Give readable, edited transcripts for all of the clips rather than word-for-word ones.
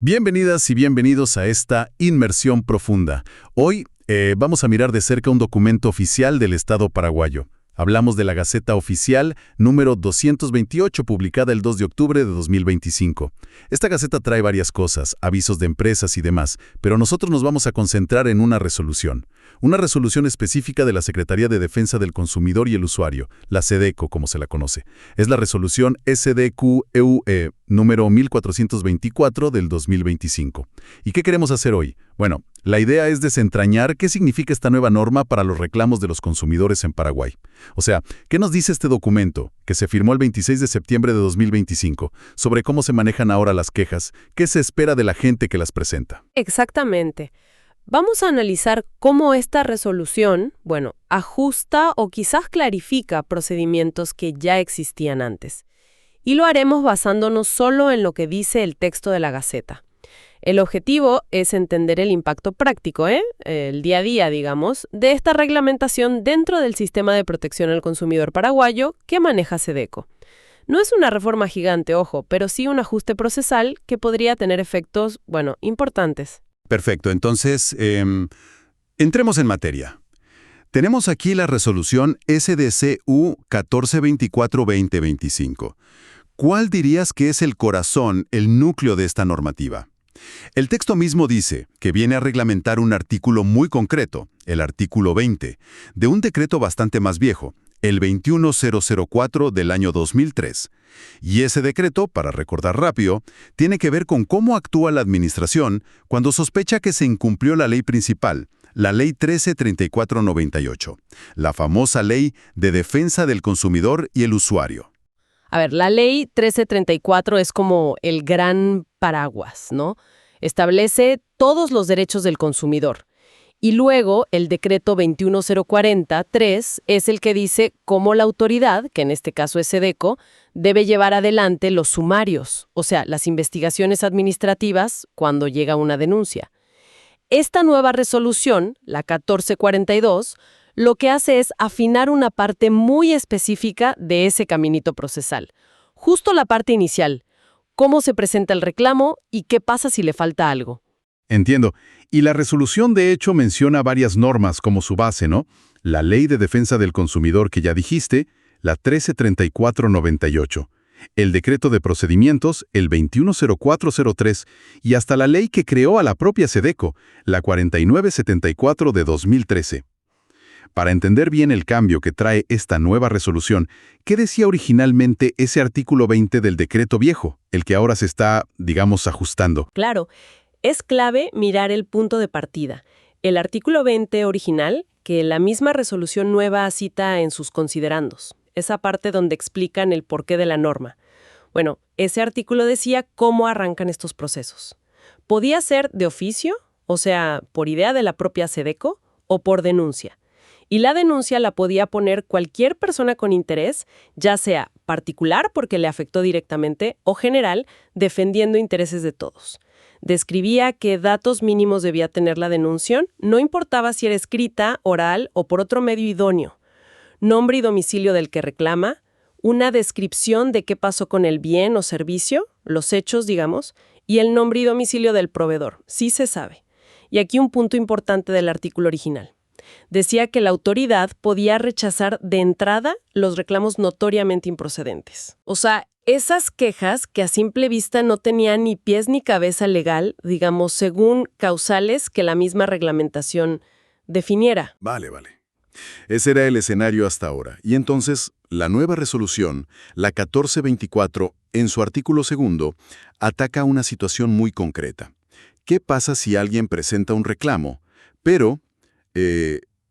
Bienvenidas y bienvenidos a esta inmersión profunda. Hoy vamos a mirar de cerca un documento oficial del Estado paraguayo. Hablamos de la Gaceta Oficial número 228, publicada el 2 de octubre de 2025. Esta Gaceta trae varias cosas, avisos de empresas y demás, pero nosotros nos vamos a concentrar en una resolución específica de la Secretaría de Defensa del Consumidor y el Usuario, la SEDECO, como se la conoce. Es la resolución SDQ-EUE número 1424 del 2025. ¿Y qué queremos hacer hoy? Bueno, la idea es desentrañar qué significa esta nueva norma para los reclamos de los consumidores en Paraguay. O sea, ¿qué nos dice este documento, que se firmó el 26 de septiembre de 2025, sobre cómo se manejan ahora las quejas? ¿Qué se espera de la gente que las presenta? Exactamente. Vamos a analizar cómo esta resolución, ajusta o quizás clarifica procedimientos que ya existían antes. Y lo haremos basándonos solo en lo que dice el texto de la Gaceta. El objetivo es entender el impacto práctico, el día a día, digamos, de esta reglamentación dentro del sistema de protección al consumidor paraguayo que maneja SEDECO. No es una reforma gigante, ojo, pero sí un ajuste procesal que podría tener efectos, importantes. Perfecto, entonces, entremos en materia. Tenemos aquí la resolución SDCU 1424-2025. ¿Cuál dirías que es el corazón, el núcleo de esta normativa? El texto mismo dice que viene a reglamentar un artículo muy concreto, el artículo 20, de un decreto bastante más viejo, el 21004 del año 2003. Y ese decreto, para recordar rápido, tiene que ver con cómo actúa la administración cuando sospecha que se incumplió la ley principal, la Ley 133498, la famosa Ley de Defensa del Consumidor y el Usuario. A ver, la ley 1334 es como el gran paraguas, ¿no? Establece todos los derechos del consumidor. Y luego el decreto 21040-3 es el que dice cómo la autoridad, que en este caso es SEDECO, debe llevar adelante los sumarios, o sea, las investigaciones administrativas cuando llega una denuncia. Esta nueva resolución, la 1442, lo que hace es afinar una parte muy específica de ese caminito procesal. Justo la parte inicial, cómo se presenta el reclamo y qué pasa si le falta algo. Entiendo. Y la resolución, de hecho, menciona varias normas como su base, ¿no? La Ley de Defensa del Consumidor que ya dijiste, la 133498, el Decreto de Procedimientos, el 210403, y hasta la ley que creó a la propia SEDECO, la 4974 de 2013. Para entender bien el cambio que trae esta nueva resolución, ¿qué decía originalmente ese artículo 20 del decreto viejo, el que ahora se está, digamos, ajustando? Claro, es clave mirar el punto de partida. El artículo 20 original, que la misma resolución nueva cita en sus considerandos, esa parte donde explican el porqué de la norma. Bueno, ese artículo decía cómo arrancan estos procesos. Podía ser de oficio, o sea, por idea de la propia SEDECO, o por denuncia. Y la denuncia la podía poner cualquier persona con interés, ya sea particular porque le afectó directamente o general, defendiendo intereses de todos. Describía qué datos mínimos debía tener la denuncia, no importaba si era escrita, oral o por otro medio idóneo. Nombre y domicilio del que reclama, una descripción de qué pasó con el bien o servicio, los hechos, digamos, y el nombre y domicilio del proveedor, sí se sabe. Y aquí un punto importante del artículo original. Decía que la autoridad podía rechazar de entrada los reclamos notoriamente improcedentes. O sea, esas quejas que a simple vista no tenían ni pies ni cabeza legal, digamos, según causales que la misma reglamentación definiera. Vale. Ese era el escenario hasta ahora. Y entonces, la nueva resolución, la 1424, en su artículo segundo, ataca una situación muy concreta. ¿Qué pasa si alguien presenta un reclamo, pero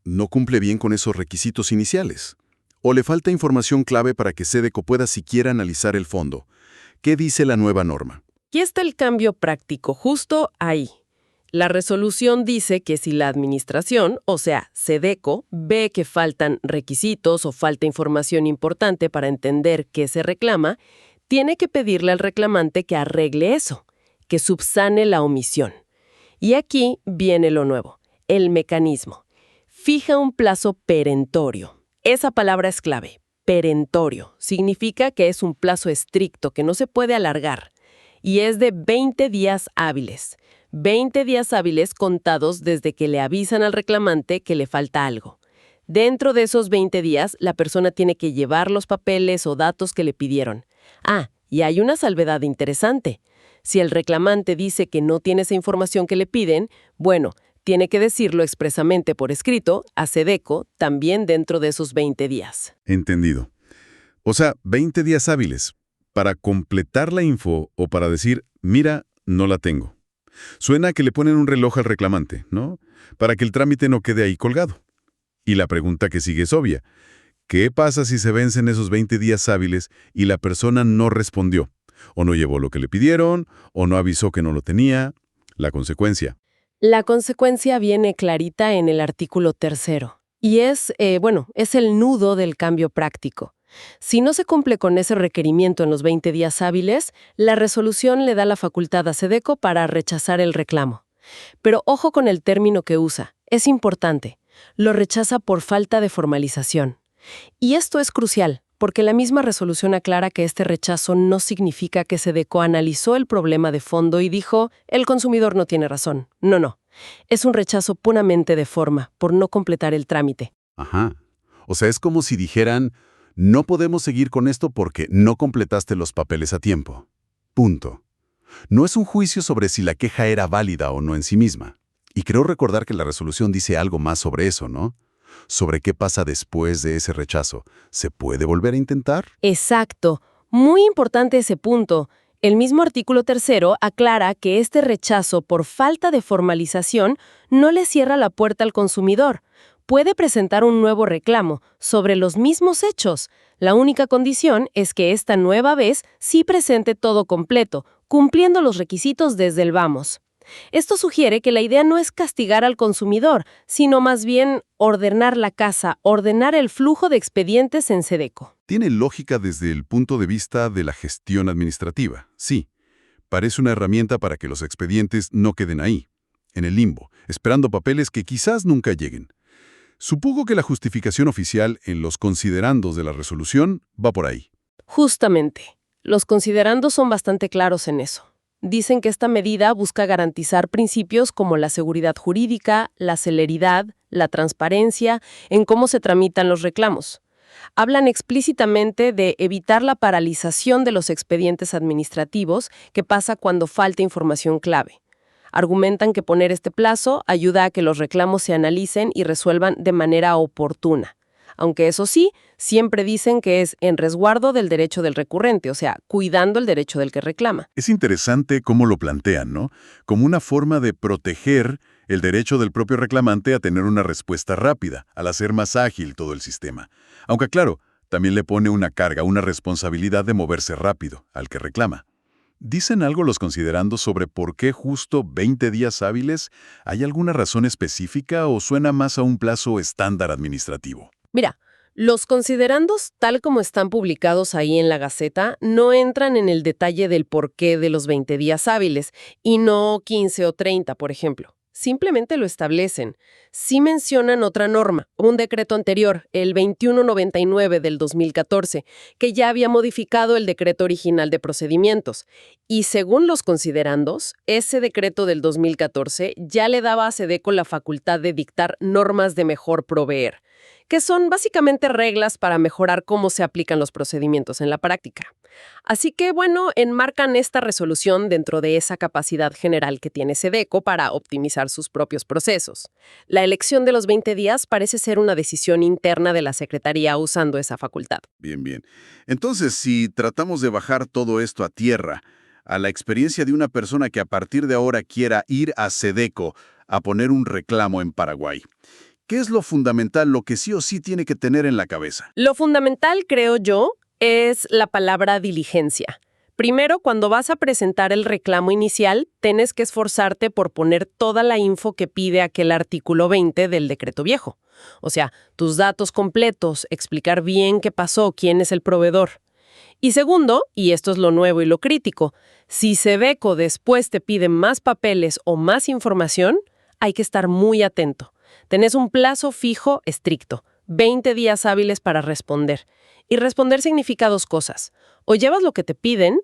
no cumple bien con esos requisitos iniciales? ¿O le falta información clave para que SEDECO pueda siquiera analizar el fondo? ¿Qué dice la nueva norma? Aquí está el cambio práctico, justo ahí. La resolución dice que si la administración, o sea, SEDECO, ve que faltan requisitos o falta información importante para entender qué se reclama, tiene que pedirle al reclamante que arregle eso, que subsane la omisión. Y aquí viene lo nuevo, el mecanismo. Fija un plazo perentorio. Esa palabra es clave, perentorio. Significa que es un plazo estricto, que no se puede alargar. y es de 20 días hábiles. 20 días hábiles contados desde que le avisan al reclamante que le falta algo. Dentro de esos 20 días, la persona tiene que llevar los papeles o datos que le pidieron. Ah, y hay una salvedad interesante. Si el reclamante dice que no tiene esa información que le piden, bueno, tiene que decirlo expresamente por escrito a SEDECO también dentro de esos 20 días. Entendido. O sea, 20 días hábiles para completar la info o para decir, mira, no la tengo. Suena a que le ponen un reloj al reclamante, ¿no? Para que el trámite no quede ahí colgado. Y la pregunta que sigue es obvia. ¿Qué pasa si se vencen esos 20 días hábiles y la persona no respondió? O no llevó lo que le pidieron, o no avisó que no lo tenía. La consecuencia. La consecuencia viene clarita en el artículo 3. Y es el nudo del cambio práctico. Si no se cumple con ese requerimiento en los 20 días hábiles, la resolución le da la facultad a SEDECO para rechazar el reclamo. Pero ojo con el término que usa. Es importante. Lo rechaza por falta de formalización. Y esto es crucial, porque la misma resolución aclara que este rechazo no significa que SEDECO analizó el problema de fondo y dijo, el consumidor no tiene razón. No. Es un rechazo puramente de forma, por no completar el trámite. Ajá. O sea, es como si dijeran, no podemos seguir con esto porque no completaste los papeles a tiempo. Punto. No es un juicio sobre si la queja era válida o no en sí misma. Y creo recordar que la resolución dice algo más sobre eso, ¿no? Sobre qué pasa después de ese rechazo. ¿Se puede volver a intentar? Exacto. Muy importante ese punto. El mismo artículo 3 aclara que este rechazo por falta de formalización no le cierra la puerta al consumidor. Puede presentar un nuevo reclamo sobre los mismos hechos. La única condición es que esta nueva vez sí presente todo completo, cumpliendo los requisitos desde el vamos. Esto sugiere que la idea no es castigar al consumidor, sino más bien ordenar la casa, ordenar el flujo de expedientes en SEDECO. Tiene lógica desde el punto de vista de la gestión administrativa, sí. Parece una herramienta para que los expedientes no queden ahí, en el limbo, esperando papeles que quizás nunca lleguen. Supongo que la justificación oficial en los considerandos de la resolución va por ahí. Justamente. Los considerandos son bastante claros en eso. Dicen que esta medida busca garantizar principios como la seguridad jurídica, la celeridad, la transparencia en cómo se tramitan los reclamos. Hablan explícitamente de evitar la paralización de los expedientes administrativos que pasa cuando falta información clave. Argumentan que poner este plazo ayuda a que los reclamos se analicen y resuelvan de manera oportuna. Aunque eso sí, siempre dicen que es en resguardo del derecho del recurrente, o sea, cuidando el derecho del que reclama. Es interesante cómo lo plantean, ¿no? Como una forma de proteger el derecho del propio reclamante a tener una respuesta rápida, al hacer más ágil todo el sistema. Aunque claro, también le pone una carga, una responsabilidad de moverse rápido al que reclama. ¿Dicen algo los considerandos sobre por qué justo 20 días hábiles? ¿Hay alguna razón específica o suena más a un plazo estándar administrativo? Mira, los considerandos, tal como están publicados ahí en la Gaceta, no entran en el detalle del porqué de los 20 días hábiles, y no 15 o 30, por ejemplo. Simplemente lo establecen. Sí mencionan otra norma, un decreto anterior, el 2199 del 2014, que ya había modificado el decreto original de procedimientos. Y según los considerandos, ese decreto del 2014 ya le daba a SEDECO la facultad de dictar normas de mejor proveer, que son básicamente reglas para mejorar cómo se aplican los procedimientos en la práctica. Así que, enmarcan esta resolución dentro de esa capacidad general que tiene SEDECO para optimizar sus propios procesos. La elección de los 20 días parece ser una decisión interna de la Secretaría usando esa facultad. Bien. Entonces, si tratamos de bajar todo esto a tierra, a la experiencia de una persona que a partir de ahora quiera ir a SEDECO a poner un reclamo en Paraguay, ¿qué es lo fundamental, lo que sí o sí tiene que tener en la cabeza? Lo fundamental, creo yo, es la palabra diligencia. Primero, cuando vas a presentar el reclamo inicial, tienes que esforzarte por poner toda la info que pide aquel artículo 20 del decreto viejo. O sea, tus datos completos, explicar bien qué pasó, quién es el proveedor. Y segundo, y esto es lo nuevo y lo crítico, si SEDECO después te pide más papeles o más información, hay que estar muy atento. Tenés un plazo fijo estricto, 20 días hábiles para responder. Y responder significa dos cosas. O llevas lo que te piden,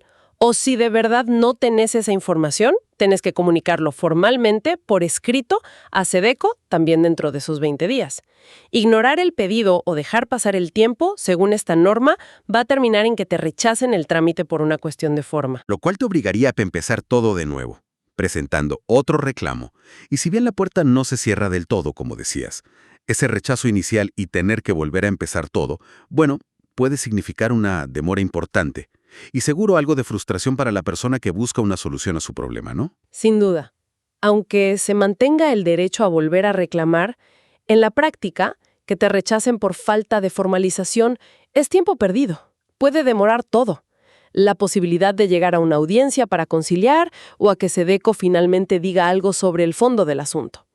O si de verdad no tenés esa información, tenés que comunicarlo formalmente, por escrito, a SEDECO, también dentro de esos 20 días. Ignorar el pedido o dejar pasar el tiempo, según esta norma, va a terminar en que te rechacen el trámite por una cuestión de forma. Lo cual te obligaría a empezar todo de nuevo, presentando otro reclamo. Y si bien la puerta no se cierra del todo, como decías, ese rechazo inicial y tener que volver a empezar todo, bueno, puede significar una demora importante. Y seguro algo de frustración para la persona que busca una solución a su problema, ¿no? Sin duda. Aunque se mantenga el derecho a volver a reclamar, en la práctica, que te rechacen por falta de formalización es tiempo perdido. Puede demorar todo. La posibilidad de llegar a una audiencia para conciliar o a que SEDECO finalmente diga algo sobre el fondo del asunto.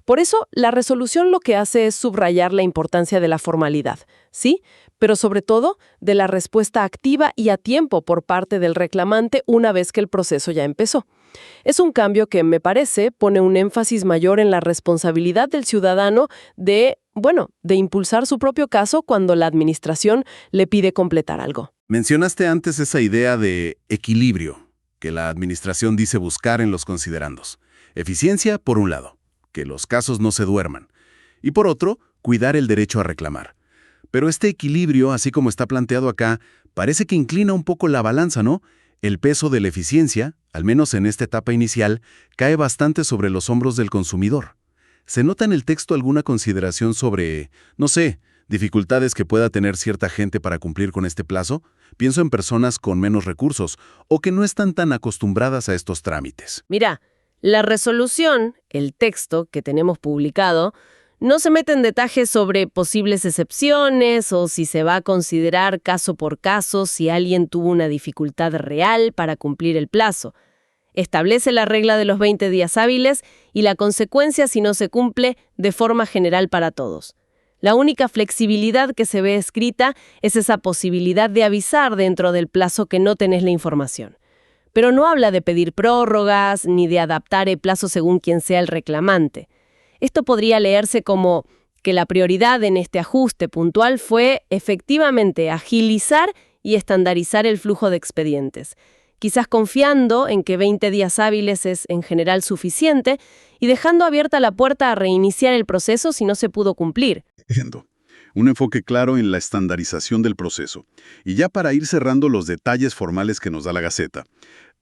Por eso, la resolución lo que hace es subrayar la importancia de la formalidad, ¿sí? Pero sobre todo, de la respuesta activa y a tiempo por parte del reclamante una vez que el proceso ya empezó. Es un cambio que, me parece, pone un énfasis mayor en la responsabilidad del ciudadano de impulsar su propio caso cuando la administración le pide completar algo. Mencionaste antes esa idea de equilibrio que la administración dice buscar en los considerandos. Eficiencia, por un lado, que los casos no se duerman, y por otro, cuidar el derecho a reclamar. Pero este equilibrio, así como está planteado acá, parece que inclina un poco la balanza, ¿no? El peso de la eficiencia, al menos en esta etapa inicial, cae bastante sobre los hombros del consumidor. ¿Se nota en el texto alguna consideración sobre, no sé, dificultades que pueda tener cierta gente para cumplir con este plazo? Pienso en personas con menos recursos o que no están tan acostumbradas a estos trámites. Mira, la resolución, el texto que tenemos publicado, no se mete en detalles sobre posibles excepciones o si se va a considerar caso por caso si alguien tuvo una dificultad real para cumplir el plazo. Establece la regla de los 20 días hábiles y la consecuencia si no se cumple de forma general para todos. La única flexibilidad que se ve escrita es esa posibilidad de avisar dentro del plazo que no tenés la información. Pero no habla de pedir prórrogas ni de adaptar el plazo según quien sea el reclamante. Esto podría leerse como que la prioridad en este ajuste puntual fue efectivamente agilizar y estandarizar el flujo de expedientes, quizás confiando en que 20 días hábiles es en general suficiente y dejando abierta la puerta a reiniciar el proceso si no se pudo cumplir. Entiendo. Un enfoque claro en la estandarización del proceso. Y ya para ir cerrando los detalles formales que nos da la Gaceta.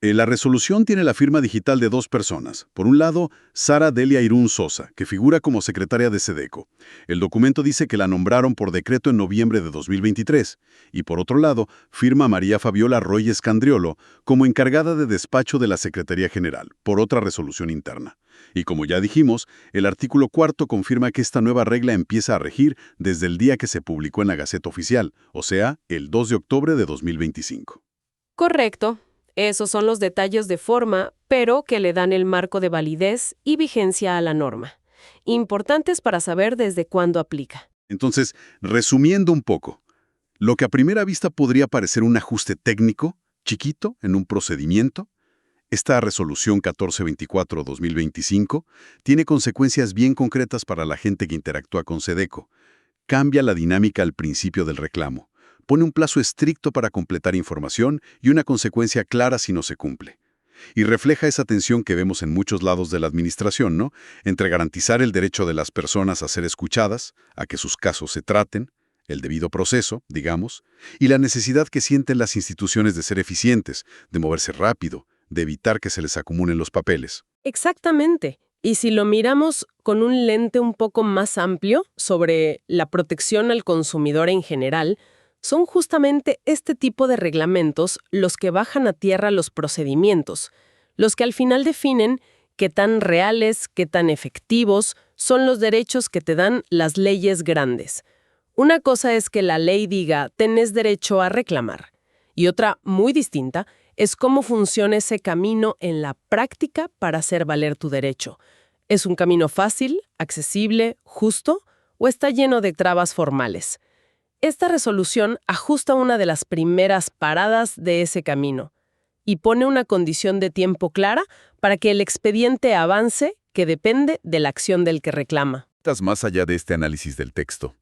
La resolución tiene la firma digital de 2 personas. Por un lado, Sara Delia Irún Sosa, que figura como secretaria de SEDECO. El documento dice que la nombraron por decreto en noviembre de 2023. Y por otro lado, firma María Fabiola Roy Escandriolo como encargada de despacho de la Secretaría General, por otra resolución interna. Y como ya dijimos, el artículo 4 confirma que esta nueva regla empieza a regir desde el día que se publicó en la Gaceta Oficial, o sea, el 2 de octubre de 2025. Correcto. Esos son los detalles de forma, pero que le dan el marco de validez y vigencia a la norma. Importantes para saber desde cuándo aplica. Entonces, resumiendo un poco, lo que a primera vista podría parecer un ajuste técnico, chiquito, en un procedimiento, esta resolución 1424-2025 tiene consecuencias bien concretas para la gente que interactúa con SEDECO. Cambia la dinámica al principio del reclamo. Pone un plazo estricto para completar información y una consecuencia clara si no se cumple. Y refleja esa tensión que vemos en muchos lados de la administración, ¿no? Entre garantizar el derecho de las personas a ser escuchadas, a que sus casos se traten, el debido proceso, digamos, y la necesidad que sienten las instituciones de ser eficientes, de moverse rápido, de evitar que se les acumulen los papeles. Exactamente. Y si lo miramos con un lente un poco más amplio sobre la protección al consumidor en general, son justamente este tipo de reglamentos los que bajan a tierra los procedimientos, los que al final definen qué tan reales, qué tan efectivos son los derechos que te dan las leyes grandes. Una cosa es que la ley diga, tenés derecho a reclamar, y otra, muy distinta, es cómo funciona ese camino en la práctica para hacer valer tu derecho. ¿Es un camino fácil, accesible, justo, o está lleno de trabas formales? Esta resolución ajusta una de las primeras paradas de ese camino y pone una condición de tiempo clara para que el expediente avance, que depende de la acción del que reclama. Más allá de este análisis del texto,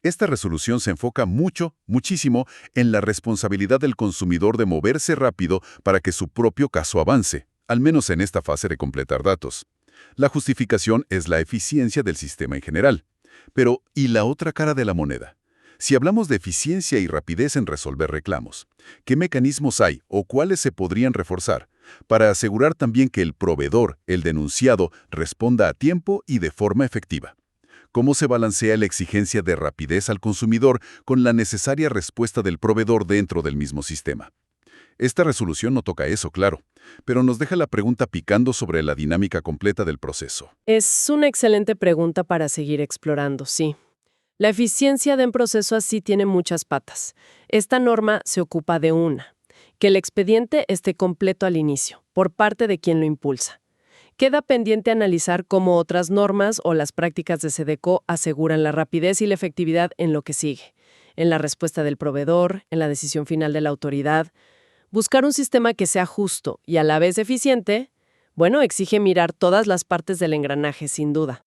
Esta resolución se enfoca muchísimo, en la responsabilidad del consumidor de moverse rápido para que su propio caso avance, al menos en esta fase de completar datos. La justificación es la eficiencia del sistema en general. Pero, ¿y la otra cara de la moneda? Si hablamos de eficiencia y rapidez en resolver reclamos, ¿qué mecanismos hay o cuáles se podrían reforzar para asegurar también que el proveedor, el denunciado, responda a tiempo y de forma efectiva? ¿Cómo se balancea la exigencia de rapidez al consumidor con la necesaria respuesta del proveedor dentro del mismo sistema? Esta resolución no toca eso, claro, pero nos deja la pregunta picando sobre la dinámica completa del proceso. Es una excelente pregunta para seguir explorando, sí. La eficiencia de un proceso así tiene muchas patas. Esta norma se ocupa de una, que el expediente esté completo al inicio, por parte de quien lo impulsa. Queda pendiente analizar cómo otras normas o las prácticas de SEDECO aseguran la rapidez y la efectividad en lo que sigue, en la respuesta del proveedor, en la decisión final de la autoridad. Buscar un sistema que sea justo y a la vez eficiente, bueno, exige mirar todas las partes del engranaje, sin duda.